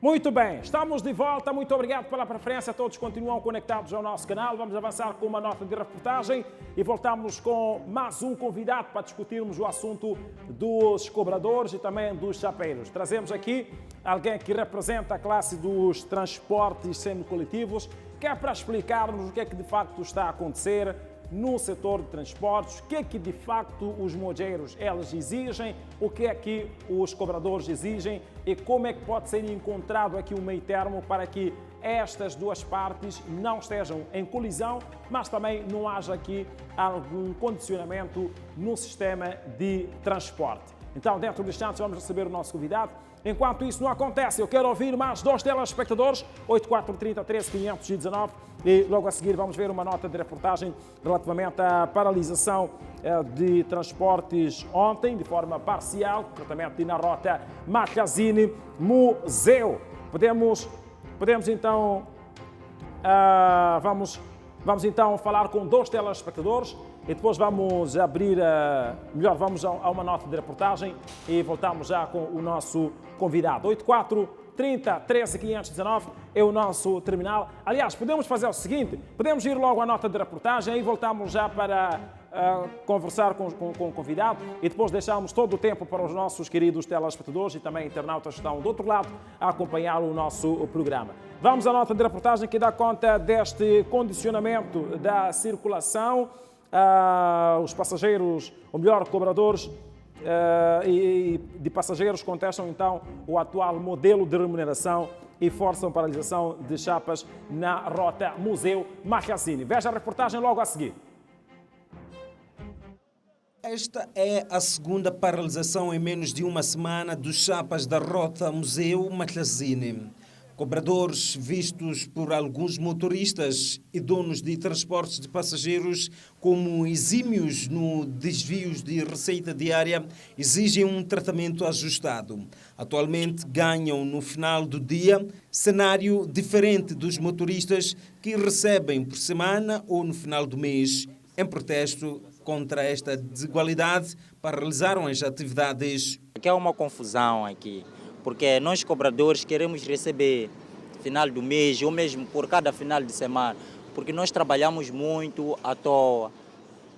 Muito bem, estamos de volta. Muito obrigado pela preferência. Todos continuam conectados ao nosso canal. Vamos avançar com uma nota de reportagem e voltamos com mais um convidado para discutirmos o assunto dos cobradores e também dos chapeiros. Trazemos aqui alguém que representa a classe dos transportes semi-coletivos, que é para explicar-nos o que é que de facto está a acontecer no setor de transportes, o que é que de facto os mojeiros eles exigem, o que é que os cobradores exigem e como é que pode ser encontrado aqui um meio termo para que estas duas partes não estejam em colisão, mas também não haja aqui algum condicionamento no sistema de transporte. Então, dentro de instantes, vamos receber o nosso convidado. Enquanto isso não acontece, eu quero ouvir mais dois telespectadores, 8430 13 519, e logo a seguir vamos ver uma nota de reportagem relativamente à paralisação de transportes ontem, de forma parcial, concretamente na rota Macazine-Museu. Podemos então, vamos então falar com dois telespectadores e depois vamos abrir, vamos a uma nota de reportagem e voltamos já com o nosso convidado. 8430 13 519 é o nosso terminal. Aliás, podemos fazer o seguinte, podemos ir logo à nota de reportagem e voltamos já para conversar com o convidado e depois deixamos todo o tempo para os nossos queridos telespectadores e também internautas que estão do outro lado a acompanhar o nosso programa. Vamos à nota de reportagem que dá conta deste condicionamento da circulação. Os passageiros, ou melhor, cobradores e de passageiros contestam então o atual modelo de remuneração e forçam paralisação de chapas na rota Museu Macazine. Veja a reportagem logo a seguir. Esta é a segunda paralisação em menos de uma semana dos chapas da rota Museu Macazine. Cobradores vistos por alguns motoristas e donos de transportes de passageiros como exímios no desvios de receita diária exigem um tratamento ajustado. Atualmente ganham no final do dia cenário diferente dos motoristas que recebem por semana ou no final do mês. Em protesto contra esta desigualdade, paralisaram as atividades. Aqui há uma confusão aqui, porque nós cobradores queremos receber final do mês ou mesmo por cada final de semana, porque nós trabalhamos muito à toa,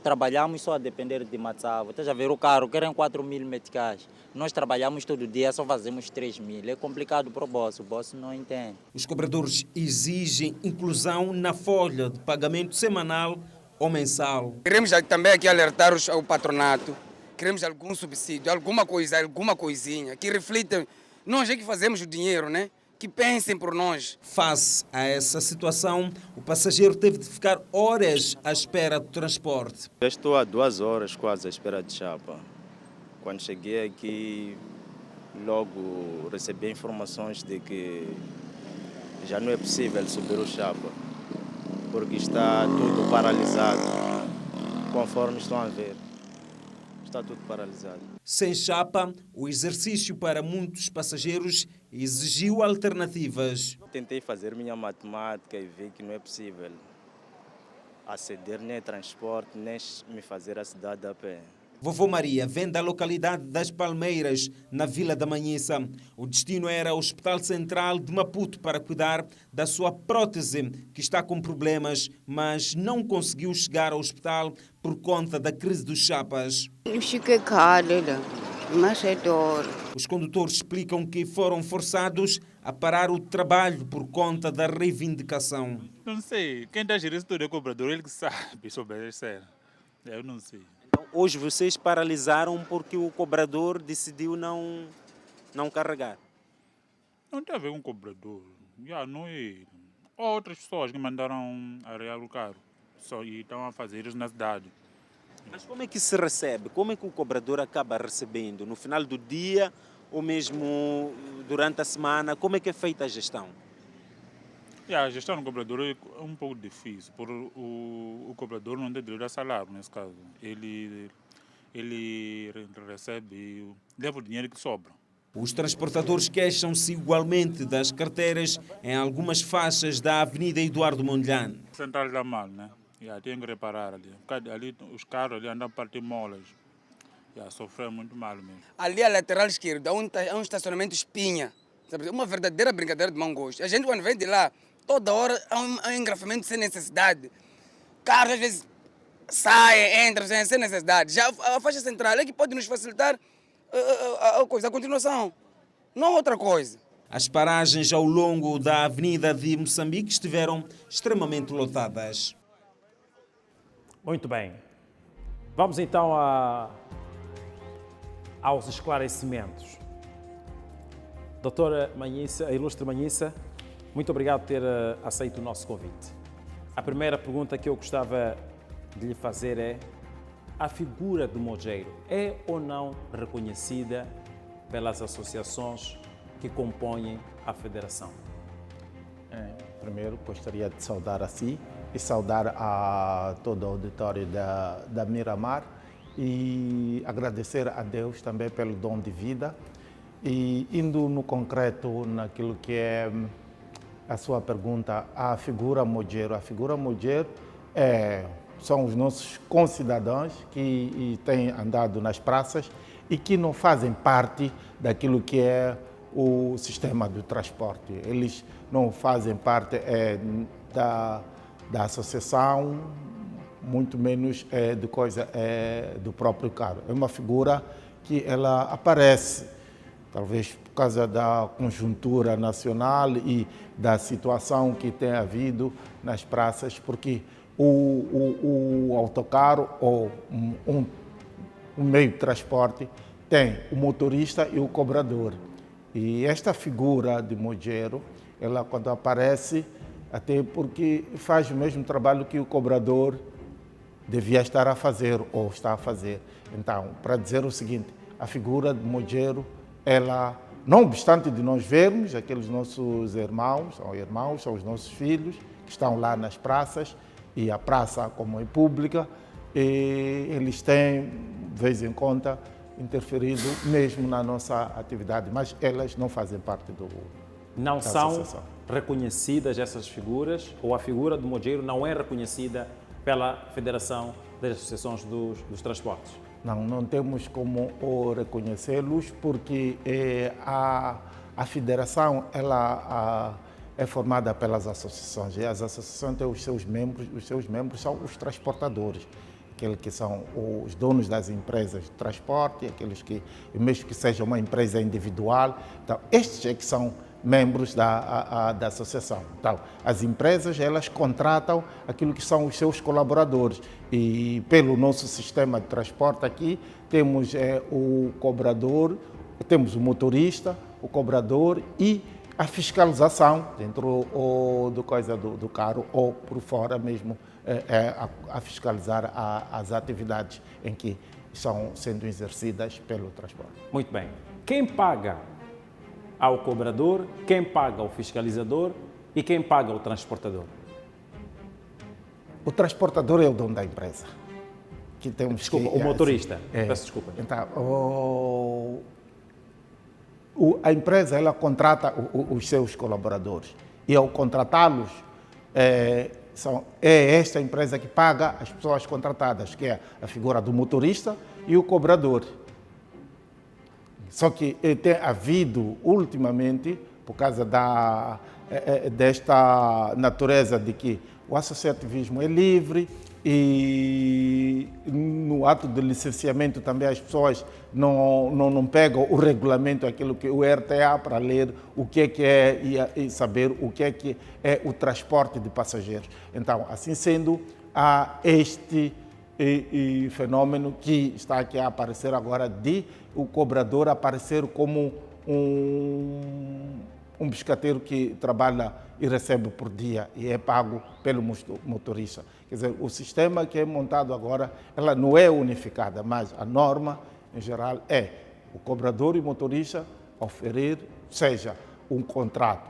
trabalhamos só a depender de Matsavo. Estás a ver, o carro querem 4.000 meticais, nós trabalhamos todo dia, só fazemos 3.000, é complicado para o boss não entende. Os cobradores exigem inclusão na folha de pagamento semanal ou mensal. Queremos também aqui alertar o patronato, queremos algum subsídio, alguma coisinha, que reflita, nós é que fazemos o dinheiro, né? Que pensem por nós. Face a essa situação, o passageiro teve de ficar horas à espera do transporte. Já estou há 2 horas quase à espera de chapa. Quando cheguei aqui, logo recebi informações de que já não é possível subir o chapa, porque está tudo paralisado, conforme estão a ver. Está tudo paralisado. Sem chapa, o exercício para muitos passageiros exigiu alternativas. Tentei fazer minha matemática e vi que não é possível aceder nem a transporte, nem me fazer a cidade a pé. Vovô Maria vem da localidade das Palmeiras, na Vila da Manhissa. O destino era o Hospital Central de Maputo para cuidar da sua prótese, que está com problemas, mas não conseguiu chegar ao hospital por conta da crise dos chapas. Os condutores explicam que foram forçados a parar o trabalho por conta da reivindicação. Não sei, quem está gerindo tudo é cobrador, ele que sabe sobre isso. Eu não sei. Hoje vocês paralisaram porque o cobrador decidiu não carregar. Não tem a ver com o cobrador. Já não é. Outras pessoas que mandaram arear o carro e estão a fazer isso na cidade. Mas como é que se recebe? Como é que o cobrador acaba recebendo? No final do dia ou mesmo durante a semana? Como é que é feita a gestão? A gestão do cobrador é um pouco difícil, porque o cobrador não tem direito a salário nesse caso. Ele recebe, leva o dinheiro que sobra. Os transportadores queixam-se igualmente das carteiras em algumas faixas da Avenida Eduardo Mondlane. Central da mal, né? Tem que reparar ali. Ali os carros ali andam a partir molas. Sofreu muito mal mesmo. Ali a lateral esquerda, há um estacionamento espinha. Sabe? Uma verdadeira brincadeira de mau gosto. A gente, quando vem de lá, toda hora há um engarrafamento sem necessidade. Carros, às vezes, saem, entram sem necessidade. Já a faixa central é que pode nos facilitar a continuação, não outra coisa. As paragens ao longo da Avenida de Moçambique estiveram extremamente lotadas. Muito bem. Vamos então aos esclarecimentos. Doutora Manhissa, a ilustre Manhissa, muito obrigado por ter aceito o nosso convite. A primeira pergunta que eu gostava de lhe fazer é: a figura do mojeiro é ou não reconhecida pelas associações que compõem a federação? Primeiro, gostaria de saudar a si e saudar a todo o auditório da Miramar e agradecer a Deus também pelo dom de vida. E indo no concreto, naquilo que é a sua pergunta, a figura mojeiro. A figura mojeiro são os nossos concidadãos que têm andado nas praças e que não fazem parte daquilo que é o sistema do transporte. Eles não fazem parte da associação, muito menos do próprio carro. É uma figura que ela aparece, talvez por causa da conjuntura nacional e da situação que tem havido nas praças, porque o autocarro ou um meio de transporte tem o motorista e o cobrador. E esta figura de mojeiro, ela quando aparece, até porque faz o mesmo trabalho que o cobrador devia estar a fazer ou está a fazer. Então, para dizer o seguinte, a figura de mojeiro, ela, não obstante de nós vermos aqueles nossos irmãos, são os nossos filhos, que estão lá nas praças, e a praça como é pública, e eles têm, de vez em quando, interferido mesmo na nossa atividade, mas elas não fazem parte Não da são associação. reconhecidas essas figuras, ou a figura do mojeiro não é reconhecida pela Federação das Associações dos Transportes? Não temos como reconhecê-los, porque a federação ela é formada pelas associações, e as associações têm os seus membros são os transportadores, aqueles que são os donos das empresas de transporte, aqueles que, mesmo que seja uma empresa individual, então estes é que são membros da associação. Então, as empresas, elas contratam aquilo que são os seus colaboradores, e pelo nosso sistema de transporte aqui, temos o cobrador, temos o motorista, o cobrador e a fiscalização dentro do carro ou por fora mesmo, a fiscalizar as atividades em que são sendo exercidas pelo transporte. Muito bem. Quem paga ao cobrador, quem paga ao fiscalizador e quem paga ao transportador? O transportador é o dono da empresa. Que temos Desculpa, o motorista. Peço desculpa. Então, a empresa ela contrata os seus colaboradores e ao contratá-los é esta empresa que paga as pessoas contratadas, que é a figura do motorista e o cobrador. Só que tem havido ultimamente, por causa desta natureza de que o associativismo é livre e no ato de licenciamento também as pessoas não pegam o regulamento, aquilo que o RTA, para ler o que é e saber o que é o transporte de passageiros. Então, assim sendo, há este fenômeno que está aqui a aparecer agora de o cobrador aparecer como um biscateiro que trabalha e recebe por dia e é pago pelo motorista. Quer dizer, o sistema que é montado agora, ela não é unificada, mas a norma, em geral, é o cobrador e o motorista oferir, seja um contrato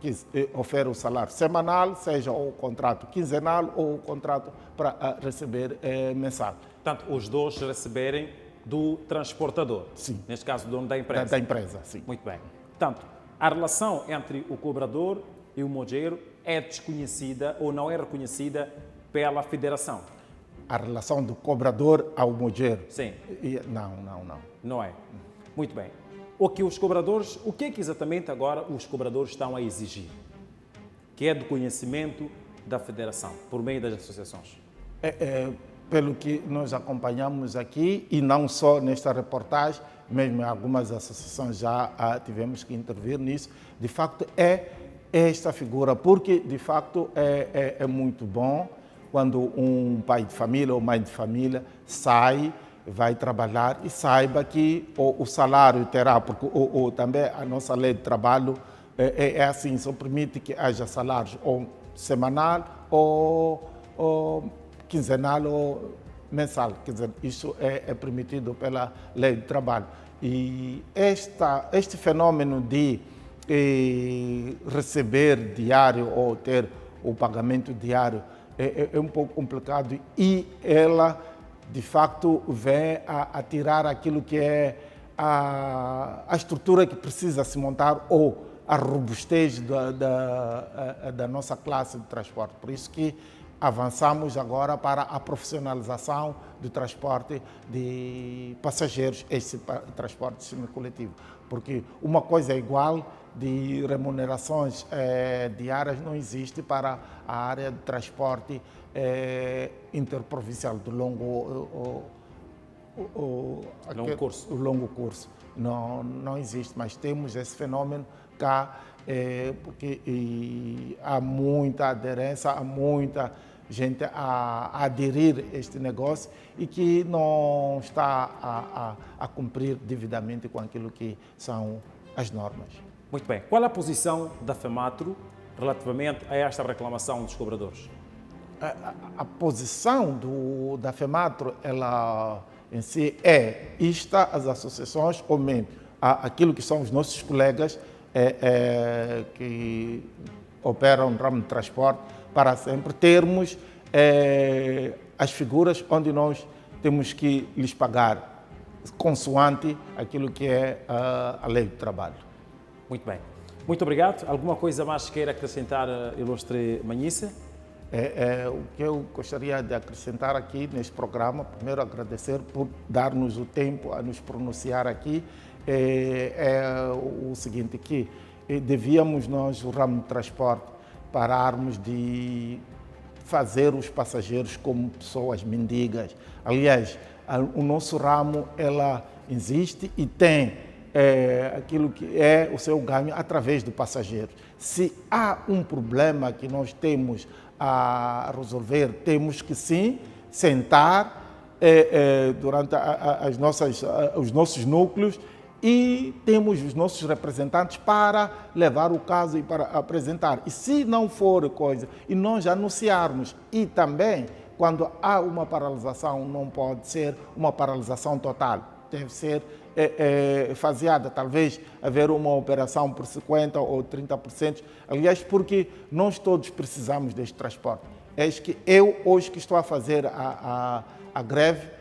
que ofere o salário semanal, seja o contrato quinzenal ou o contrato para receber mensal. Portanto, os dois receberem do transportador. Sim. Neste caso, o dono da empresa. Da empresa, sim. Muito bem. Portanto, a relação entre o cobrador e o mojeiro é desconhecida ou não é reconhecida pela federação? A relação do cobrador ao mojeiro? Sim. Não. Não é? Muito bem. o que os cobradores, o que é que exatamente agora os cobradores estão a exigir? Que é do conhecimento da federação, por meio das associações. Pelo que nós acompanhamos aqui, e não só nesta reportagem, mesmo em algumas associações já tivemos que intervir nisso, de facto é esta figura, porque de facto é muito bom quando um pai de família ou mãe de família sai, vai trabalhar e saiba que o salário terá, porque também a nossa lei de trabalho é assim, só permite que haja salários ou semanal ou quinzenal ou mensal. Quer dizer, isso é permitido pela lei de trabalho. E este fenômeno de receber diário ou ter o pagamento diário é um pouco complicado e ela, de facto, vem a tirar aquilo que é a estrutura que precisa se montar ou a robustez da nossa classe de transporte. Por isso que avançamos agora para a profissionalização do transporte de passageiros, esse transporte semicoletivo. Porque uma coisa é igual de remunerações diárias não existe para a área de transporte interprovincial do longo curso. Não existe, mas temos esse fenômeno cá, porque há muita aderência, há muita gente a aderir a este negócio e que não está a cumprir devidamente com aquilo que são as normas. Muito bem. Qual é a posição da FEMATRO relativamente a esta reclamação dos cobradores? A posição da FEMATRO, ela em si é as associações, ou mesmo aquilo que são os nossos colegas que operam no ramo de transporte, para sempre termos as figuras onde nós temos que lhes pagar consoante aquilo que é a lei do trabalho. Muito bem. Muito obrigado. Alguma coisa mais queira acrescentar, ilustre Manhissa? O que eu gostaria de acrescentar aqui neste programa, primeiro agradecer por dar-nos o tempo a nos pronunciar aqui, é o seguinte, que devíamos nós, o ramo de transporte, pararmos de fazer os passageiros como pessoas mendigas. Aliás, o nosso ramo, ela existe e tem aquilo que é o seu ganho através do passageiro. Se há um problema que nós temos a resolver, temos que sim sentar durante os nossos núcleos e temos os nossos representantes para levar o caso e para apresentar. E se não for coisa, e nós anunciarmos. E também, quando há uma paralisação, não pode ser uma paralisação total. Deve ser faseada, talvez haver uma operação por 50% ou 30%. Aliás, porque nós todos precisamos deste transporte. É que eu, hoje que estou a fazer a greve,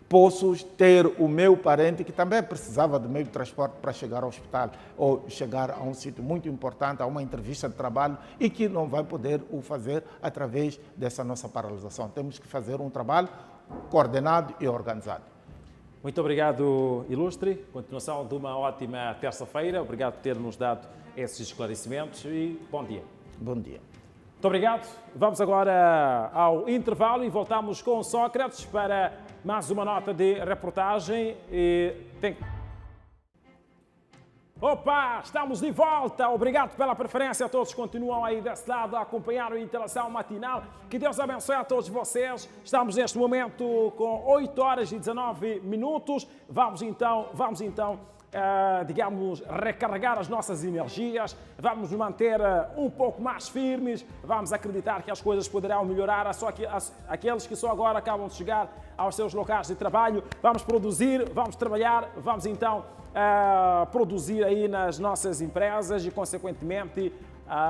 posso ter o meu parente que também precisava do meio de transporte para chegar ao hospital ou chegar a um sítio muito importante, a uma entrevista de trabalho e que não vai poder o fazer através dessa nossa paralisação. Temos que fazer um trabalho coordenado e organizado. Muito obrigado, ilustre. Continuação de uma ótima terça-feira. Obrigado por ter nos dado esses esclarecimentos e bom dia. Bom dia. Muito obrigado. Vamos agora ao intervalo e voltamos com Sócrates para mais uma nota de reportagem. Opa, estamos de volta. Obrigado pela preferência. Todos continuam aí desse lado a acompanhar a Interação Matinal. Que Deus abençoe a todos vocês. Estamos neste momento com 8 horas e 19 minutos. Vamos então, digamos, recarregar as nossas energias, vamos nos manter um pouco mais firmes, vamos acreditar que as coisas poderão melhorar, só que aqueles que só agora acabam de chegar aos seus locais de trabalho, vamos produzir, vamos trabalhar, vamos então produzir aí nas nossas empresas e, consequentemente,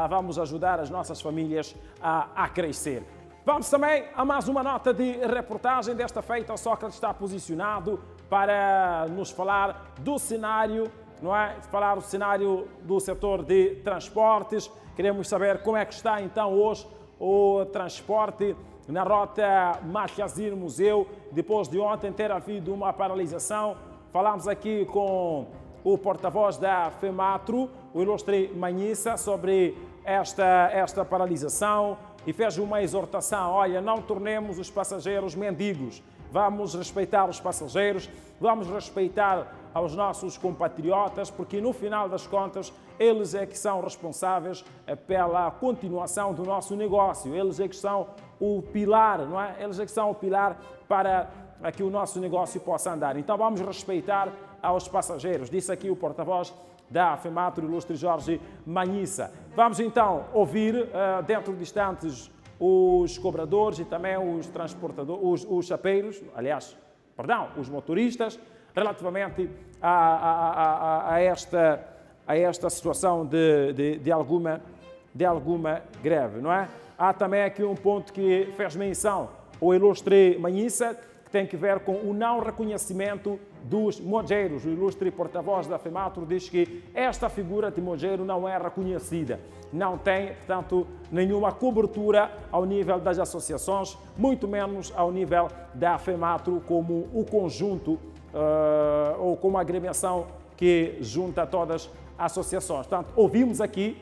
vamos ajudar as nossas famílias a crescer. Vamos também a mais uma nota de reportagem. Desta feita, o Sócrates está posicionado para nos falar do cenário, não é? Falar do cenário do setor de transportes. Queremos saber como é que está então hoje o transporte na rota Malhazir Museu, depois de ontem ter havido uma paralisação. Falamos aqui com o porta-voz da FEMATRO, o ilustre Manhissa, sobre esta paralisação e fez uma exortação: olha, não tornemos os passageiros mendigos, vamos respeitar os passageiros, vamos respeitar aos nossos compatriotas, porque no final das contas eles é que são responsáveis pela continuação do nosso negócio, eles é que são o pilar, não é? Eles é que são o pilar para que o nosso negócio possa andar. Então vamos respeitar aos passageiros, disse aqui o porta-voz da FEMATRO, ilustre Jorge Manhissa. Vamos então ouvir, dentro de instantes, os cobradores e também os transportadores, os chapeiros, os motoristas, relativamente a esta situação de alguma greve, não é? Há também aqui um ponto que fez menção o ilustre Manhissa, que tem que ver com o não reconhecimento dos mojeiros. O ilustre porta-voz da FEMATRO diz que esta figura de mojeiro não é reconhecida, não tem, portanto, nenhuma cobertura ao nível das associações, muito menos ao nível da FEMATRO como o conjunto ou como a agremiação que junta todas as associações. Portanto, ouvimos aqui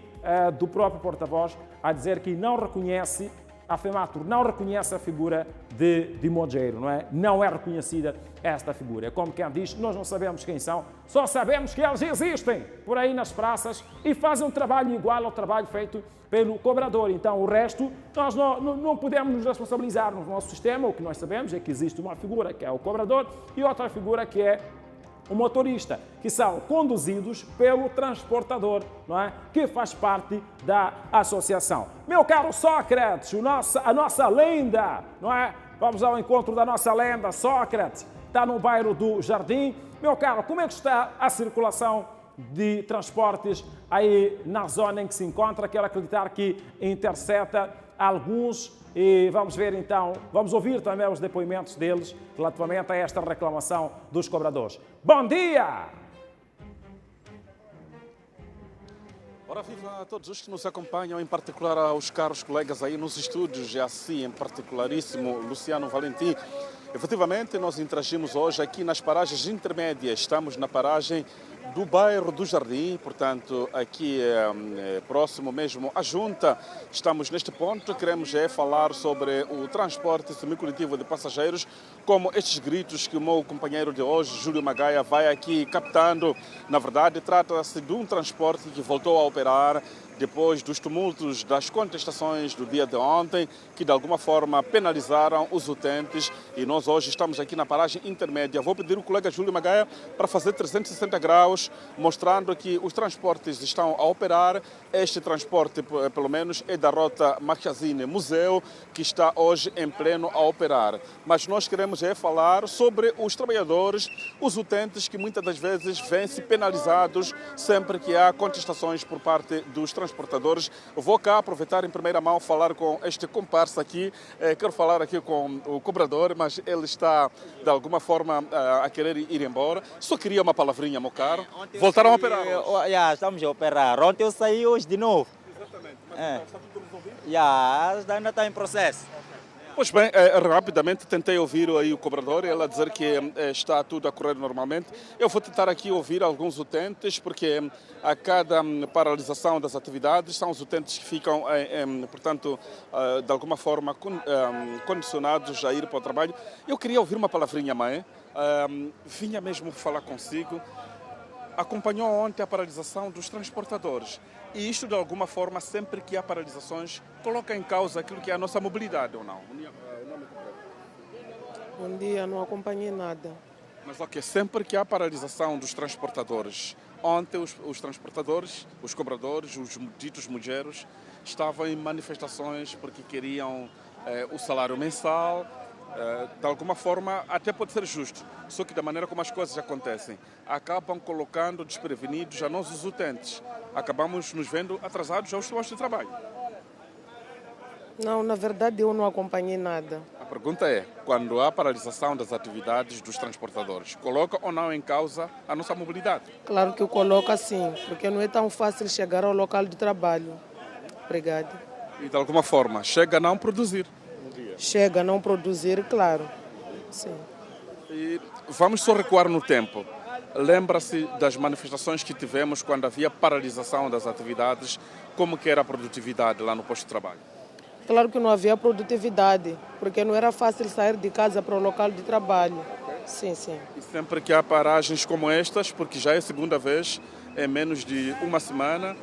do próprio porta-voz a dizer que não reconhece, a FEMATRO não reconhece a figura de mojeiro, não é? Não é reconhecida esta figura. É como quem diz, nós não sabemos quem são, só sabemos que eles existem por aí nas praças e fazem um trabalho igual ao trabalho feito pelo cobrador. Então, o resto, nós não podemos nos responsabilizar no nosso sistema. O que nós sabemos é que existe uma figura que é o cobrador e outra figura que é o motorista, que são conduzidos pelo transportador, não é? Que faz parte da associação. Meu caro Sócrates, a nossa lenda, não é? Vamos ao encontro da nossa lenda. Sócrates está no bairro do Jardim. Meu caro, como é que está a circulação de transportes aí na zona em que se encontra? Quero acreditar que intercepta alguns. E vamos ver então, vamos ouvir também os depoimentos deles relativamente a esta reclamação dos cobradores. Bom dia! Ora, viva a todos os que nos acompanham, em particular aos caros colegas aí nos estúdios, e assim em particularíssimo Luciano Valentim. Efetivamente, nós interagimos hoje aqui nas paragens intermédias. Estamos na paragem do bairro do Jardim, portanto, aqui próximo mesmo à Junta. Estamos neste ponto, queremos falar sobre o transporte semicoletivo de passageiros, como estes gritos que o meu companheiro de hoje, Júlio Magaia, vai aqui captando. Na verdade, trata-se de um transporte que voltou a operar depois dos tumultos das contestações do dia de ontem, que de alguma forma penalizaram os utentes, e nós hoje estamos aqui na paragem intermédia. Vou pedir ao colega Júlio Magaia para fazer 360 graus, mostrando que os transportes estão a operar. Este transporte, pelo menos, é da rota Machazine-Museu, que está hoje em pleno a operar. Mas nós queremos falar sobre os trabalhadores, os utentes, que muitas das vezes vêm-se penalizados sempre que há contestações por parte dos transportadores. Eu vou cá aproveitar em primeira mão falar com este comparsa aqui. Quero falar aqui com o cobrador, mas ele está de alguma forma a querer ir embora. Só queria uma palavrinha, meu caro. Voltaram a operar hoje? Estamos a operar. Ontem eu saí, hoje de novo. Exatamente. Mas está tudo resolvido? Ainda está em processo. Pois bem, rapidamente tentei ouvir aí o cobrador, ele a dizer que está tudo a correr normalmente. Eu vou tentar aqui ouvir alguns utentes, porque a cada paralisação das atividades são os utentes que ficam, portanto, de alguma forma condicionados a ir para o trabalho. Eu queria ouvir uma palavrinha, mãe. Vinha mesmo falar consigo. Acompanhou ontem a paralisação dos transportadores. E isto, de alguma forma, sempre que há paralisações, coloca em causa aquilo que é a nossa mobilidade, ou não? Bom dia, não acompanhei nada. Mas, ok, sempre que há paralisação dos transportadores, ontem os transportadores, os cobradores, os ditos mujeiros, estavam em manifestações porque queriam o salário mensal. De alguma forma até pode ser justo, só que da maneira como as coisas acontecem, acabam colocando desprevenidos a nós os utentes. Acabamos nos vendo atrasados aos postos de trabalho. Não, na verdade eu não acompanhei nada. A pergunta é, quando há paralisação das atividades dos transportadores, coloca ou não em causa a nossa mobilidade? Claro que coloca sim, porque não é tão fácil chegar ao local de trabalho. Obrigado. E de alguma forma, chega a não produzir. Chega a não produzir, claro. Sim. E vamos só recuar no tempo. Lembra-se das manifestações que tivemos quando havia paralisação das atividades? Como que era a produtividade lá no posto de trabalho? Claro que não havia produtividade, porque não era fácil sair de casa para o local de trabalho. Sim, sim. E sempre que há paragens como estas, porque já é a segunda vez em menos de uma semana,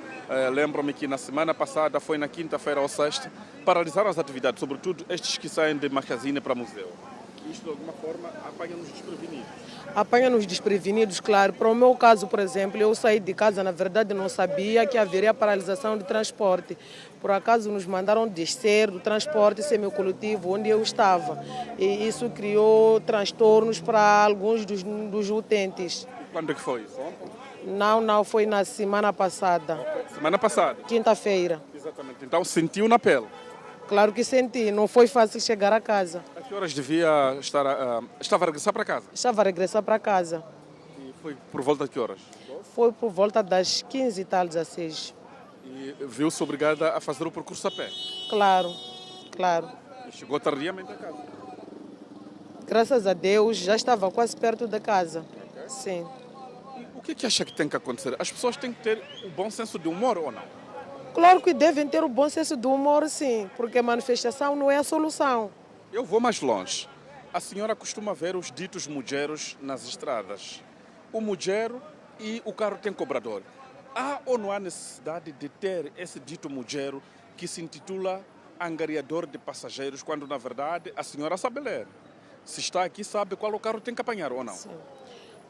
lembro-me que na semana passada, foi na quinta-feira ou sexta, paralisaram as atividades, sobretudo estes que saem de Machazine para museu. Isto, de alguma forma, apanha-nos desprevenidos. Apanha-nos desprevenidos, claro. Para o meu caso, por exemplo, eu saí de casa, na verdade não sabia que haveria paralisação de transporte. Por acaso nos mandaram descer do transporte semicoletivo onde eu estava. E isso criou transtornos para alguns dos utentes. E quando é que foi isso? Ontem? Não, foi na semana passada. Semana passada? Quinta-feira. Exatamente. Então sentiu na pele? Claro que senti. Não foi fácil chegar a casa. A que horas devia estar? Estava a regressar para casa? Estava a regressar para casa. E foi por volta de que horas? Foi por volta das 15 e tal, 16. E viu-se obrigada a fazer o percurso a pé? Claro. E chegou tardiamente a casa? Graças a Deus, já estava quase perto da casa. Okay. Sim. E o que acha que tem que acontecer? As pessoas têm que ter o bom senso de humor ou não? Claro que devem ter o bom senso de humor, sim, porque a manifestação não é a solução. Eu vou mais longe. A senhora costuma ver os ditos mudgeros nas estradas. O mudgero e o carro tem cobrador. Há ou não há necessidade de ter esse dito mudgero que se intitula angariador de passageiros, quando na verdade a senhora sabe ler? Se está aqui, sabe qual o carro tem que apanhar ou não? Sim.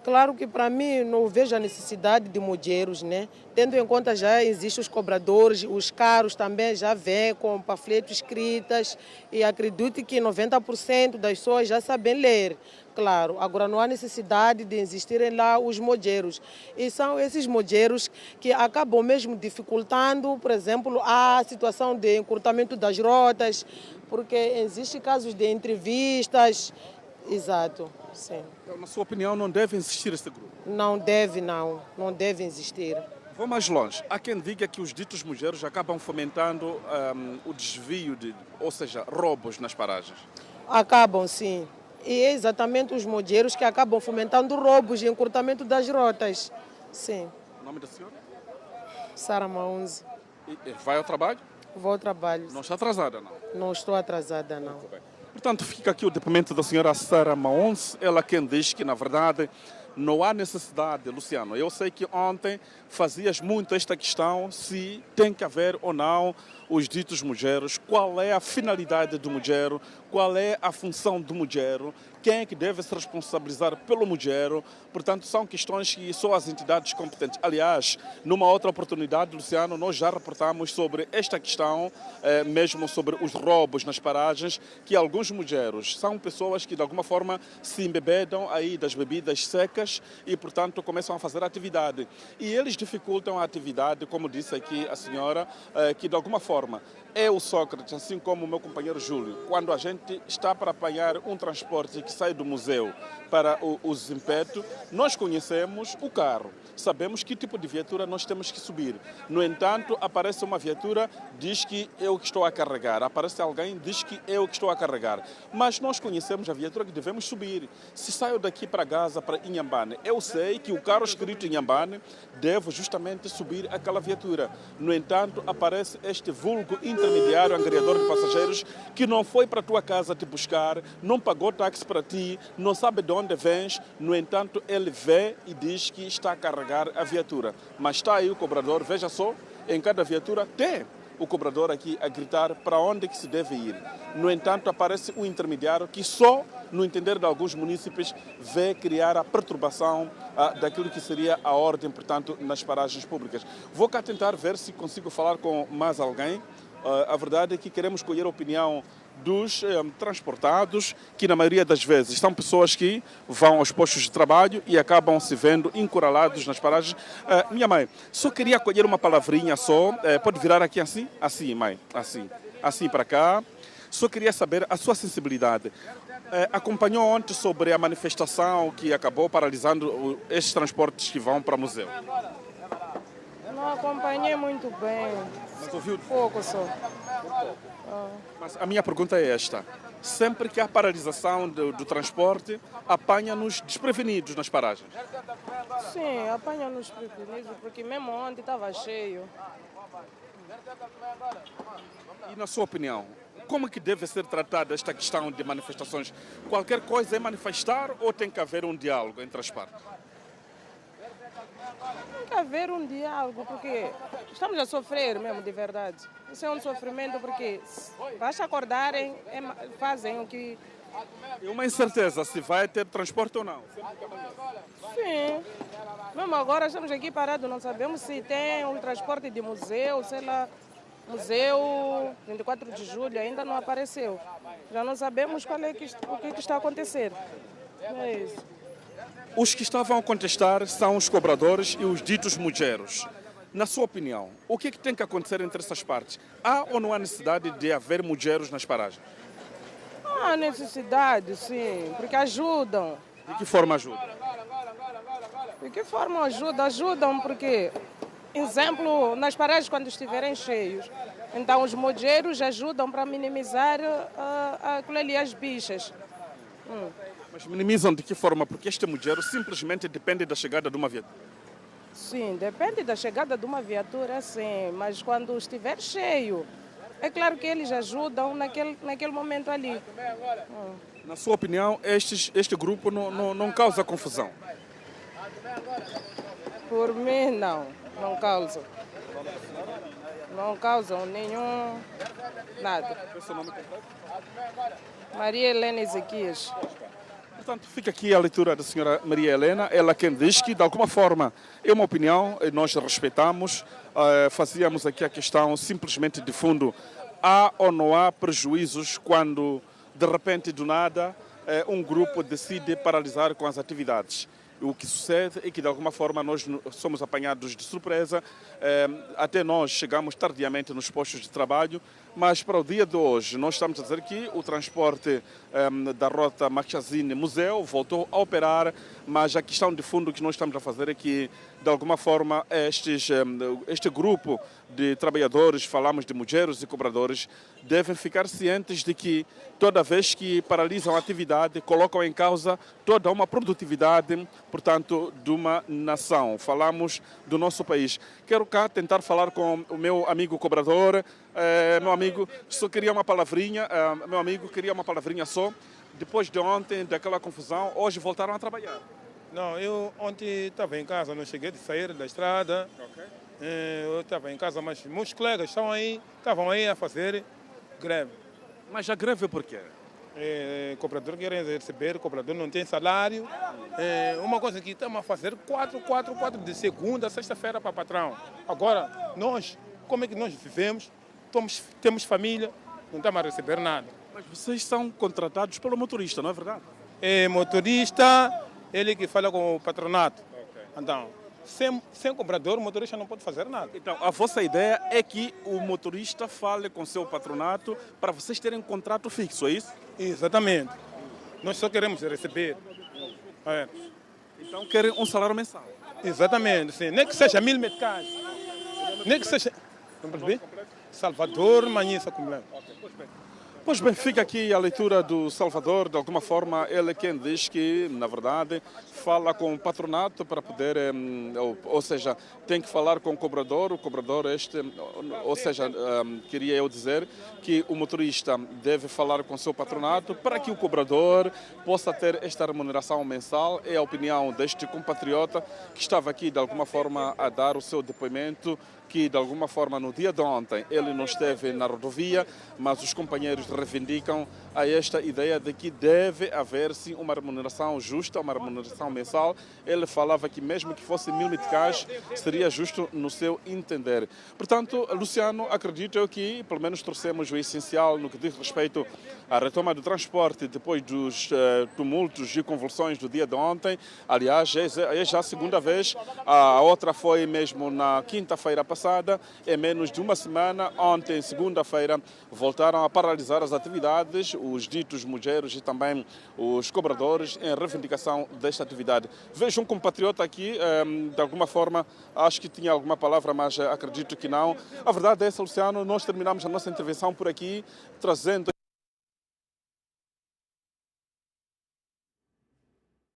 Claro que para mim não vejo a necessidade de mudgeros, né? Tendo em conta já existem os cobradores, os carros também já vêm com panfletos escritas e acredito que 90% das pessoas já sabem ler. Claro, agora não há necessidade de existirem lá os mudgeros. E são esses mudgeros que acabam mesmo dificultando, por exemplo, a situação de encurtamento das rotas, porque existem casos de entrevistas. Exato, sim. Então, na sua opinião, não deve existir esse grupo? Não deve existir. Vou mais longe. Há quem diga que os ditos mudgeros acabam fomentando o desvio, ou seja, roubos nas paragens. Acabam, sim. E é exatamente os mudgeros que acabam fomentando roubos e encurtamento das rotas. Sim. O nome da senhora? Sara Maunzi. E vai ao trabalho? Vou ao trabalho. Não está atrasada, não? Não estou atrasada, não. Portanto, fica aqui o depoimento da senhora Sara Maunzi, ela quem diz que, na verdade, não há necessidade, Luciano. Eu sei que ontem fazias muito esta questão, se tem que haver ou não os ditos mudgeros, qual é a finalidade do mudgero, qual é a função do mudgero, quem é que deve se responsabilizar pelo mudgero. Portanto, são questões que só as entidades competentes. Aliás, numa outra oportunidade, Luciano, nós já reportamos sobre esta questão, mesmo sobre os roubos nas paragens, que alguns mudgeros são pessoas que, de alguma forma, se embebedam aí das bebidas secas e, portanto, começam a fazer atividade. E eles dificultam a atividade, como disse aqui a senhora, que, de alguma forma, eu, Sócrates, assim como o meu companheiro Júlio, quando a gente está para apanhar um transporte que sai do museu para o Zimpeto, nós conhecemos o carro, sabemos que tipo de viatura nós temos que subir. No entanto, aparece uma viatura, diz que eu que estou a carregar, aparece alguém, diz que eu que estou a carregar. Mas nós conhecemos a viatura que devemos subir. Se saio daqui para Gaza, para Inhambane, eu sei que o carro escrito Inhambane devo justamente subir aquela viatura. No entanto, aparece este vulgo intermediário, angariador de passageiros, que não foi para a tua casa te buscar, não pagou táxi para ti, não sabe de onde vens, no entanto, ele vê e diz que está a carregar a viatura. Mas está aí o cobrador, veja só, em cada viatura tem o cobrador aqui a gritar para onde que se deve ir. No entanto, aparece um intermediário que só, no entender de alguns munícipes, vê criar a perturbação daquilo que seria a ordem, portanto, nas paragens públicas. Vou cá tentar ver se consigo falar com mais alguém. A verdade é que queremos colher a opinião dos transportados, que na maioria das vezes são pessoas que vão aos postos de trabalho e acabam se vendo encurralados nas paragens. Minha mãe, só queria colher uma palavrinha só, pode virar aqui assim? Assim, mãe, assim para cá. Só queria saber a sua sensibilidade. Acompanhou ontem sobre a manifestação que acabou paralisando estes transportes que vão para o museu? Não acompanhei muito bem. Mas ouviu? Pouco só. Mas a minha pergunta é esta. Sempre que há paralisação do transporte, apanha-nos desprevenidos nas paragens. Sim, apanha-nos prevenidos, porque mesmo ontem estava cheio. E na sua opinião, como é que deve ser tratada esta questão de manifestações? Qualquer coisa é manifestar ou tem que haver um diálogo entre as partes? Tem que haver um diálogo, porque estamos a sofrer mesmo, de verdade. Isso é um sofrimento, porque basta acordarem, fazem o que... É uma incerteza se vai ter transporte ou não. Sim. Mesmo agora estamos aqui parados, não sabemos se tem um transporte de museu, sei lá. Museu 24 de julho ainda não apareceu. Já não sabemos o que está a acontecer. É isso. Os que estavam a contestar são os cobradores e os ditos mujeiros. Na sua opinião, o que tem que acontecer entre essas partes? Há ou não há necessidade de haver mujeiros nas paragens? Há necessidade, sim, porque ajudam. De que forma ajuda? De que forma ajudam? Ajudam porque, exemplo, nas paragens quando estiverem cheios, então os mujeiros ajudam para minimizar as bichas. Mas minimizam de que forma? Porque este mujeiro simplesmente depende da chegada de uma viatura. Sim, depende da chegada de uma viatura, sim, mas quando estiver cheio, é claro que eles ajudam naquele momento ali. Na sua opinião, este grupo não causa confusão? Por mim, não causam. Não causam nenhum, nada. Qual é o seu nome completo? Maria Helena Ezequias. Portanto, fica aqui a leitura da senhora Maria Helena, ela quem diz que, de alguma forma, é uma opinião, nós respeitamos, fazíamos aqui a questão simplesmente de fundo. Há ou não há prejuízos quando, de repente, do nada, um grupo decide paralisar com as atividades? O que sucede é que, de alguma forma, nós somos apanhados de surpresa. Até nós chegamos tardiamente nos postos de trabalho, mas para o dia de hoje nós estamos a dizer que o transporte da rota Machazine-Museu voltou a operar, mas a questão de fundo que nós estamos a fazer é que, de alguma forma, este grupo de trabalhadores, falamos de mujeiros e cobradores, devem ficar cientes de que toda vez que paralisam a atividade, colocam em causa toda uma produtividade, portanto, de uma nação. Falamos do nosso país. Quero cá tentar falar com o meu amigo cobrador. Meu amigo, só queria uma palavrinha. Meu amigo, queria uma palavrinha só. Depois de ontem, daquela confusão, hoje voltaram a trabalhar. Não, eu ontem estava em casa, não cheguei de sair da estrada. Okay. Eu estava em casa, mas meus colegas estavam aí a fazer greve. Mas a greve por quê? Cobrador querem receber, cobrador não tem salário. Uma coisa que estamos a fazer 4 de segunda a sexta-feira para patrão. Agora, nós, como é que nós vivemos? Temos família, não estamos a receber nada. Mas vocês são contratados pelo motorista, não é verdade? Motorista, ele que fala com o patronato. Okay. Então, sem cobrador, o motorista não pode fazer nada. Então, a vossa ideia é que o motorista fale com o seu patronato para vocês terem um contrato fixo, é isso? Exatamente. Nós só queremos receber. Então, querem um salário mensal? Exatamente, sim. Nem que seja 1000 meticais. Nem que seja... Não percebi? Salvador, Manhissa, completo. Pois bem, fica aqui a leitura do Salvador. De alguma forma, ele é quem diz que, na verdade, fala com o patronato para poder, ou seja, tem que falar com o cobrador ou seja, queria eu dizer que o motorista deve falar com o seu patronato para que o cobrador possa ter esta remuneração mensal. É a opinião deste compatriota que estava aqui, de alguma forma, a dar o seu depoimento, que de alguma forma no dia de ontem ele não esteve na rodovia, mas os companheiros reivindicam a esta ideia de que deve haver sim uma remuneração justa, uma remuneração mensal. Ele falava que mesmo que fosse 1000 meticais seria justo no seu entender. Portanto, Luciano, acredito eu que pelo menos trouxemos o essencial no que diz respeito à retoma do transporte depois dos tumultos e convulsões do dia de ontem. Aliás, é já a segunda vez, a outra foi mesmo na quinta-feira passada, em menos de uma semana. Ontem, segunda-feira, voltaram a paralisar as atividades, os ditos mujeiros e também os cobradores, em reivindicação desta atividade. atividade. Vejo um compatriota aqui, de alguma forma, acho que tinha alguma palavra, mas acredito que não. A verdade é essa, Luciano, nós terminamos a nossa intervenção por aqui, trazendo